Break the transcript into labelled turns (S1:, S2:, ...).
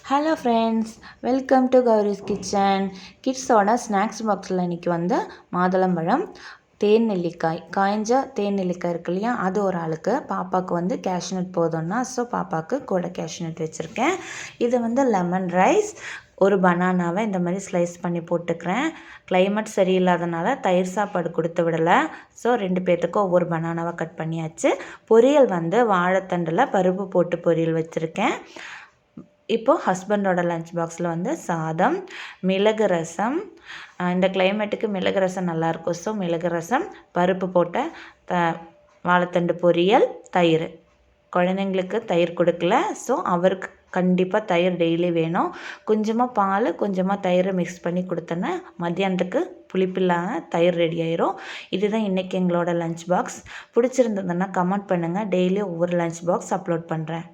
S1: Hello friends, welcome to Gowri's kitchen. கிட்ஸோட snacks பாக்ஸில் இன்றைக்கி வந்து மாதுளம்பழம், தேன் நெல்லிக்காய், காய்ஞ்ச தேன் நெல்லிக்காய் இருக்கு இல்லையா, அது ஒரு ஆளுக்கு. பாப்பாவுக்கு வந்து கேஷ்நட் போதும்னா, ஸோ பாப்பாவுக்கு கூட கேஷ்நட் வச்சுருக்கேன். இது வந்து லெமன் ரைஸ், ஒரு பனானாவை இந்த மாதிரி ஸ்லைஸ் பண்ணி போட்டுக்கிறேன். கிளைமேட் சரியில்லாதனால தயிர் சாப்பாடு கொடுத்து விடலை, ஸோ 2 பேர்த்துக்கும் ஒவ்வொரு பனானாவை கட் பண்ணியாச்சு. பொரியல் வந்து வாழைத்தண்டில் பருப்பு போட்டு பொரியல் வச்சுருக்கேன். இப்போது ஹஸ்பண்டோட லஞ்ச் பாக்ஸில் வந்து சாதம், மிளகு ரசம். இந்த கிளைமேட்டுக்கு மிளகு ரசம் நல்லாயிருக்கும், ஸோ மிளகு ரசம், பருப்பு போட்ட வாழைத்தண்டு பொரியல், தயிர். குழந்தைங்களுக்கு தயிர் கொடுக்கல, ஸோ அவருக்கு கண்டிப்பாக தயிர் டெய்லி வேணும். கொஞ்சமாக பால், கொஞ்சமாக தயிரை மிக்ஸ் பண்ணி கொடுத்தோன்னா மத்தியானத்துக்கு புளிப்பில்லாமல் தயிர் ரெடி ஆயிரும். இதுதான் இன்றைக்கி எங்களோட லஞ்ச் பாக்ஸ். பிடிச்சிருந்ததுன்னா கமெண்ட் பண்ணுங்கள். டெய்லி ஒவ்வொரு லஞ்ச் பாக்ஸ் அப்லோட் பண்ணுறேன்.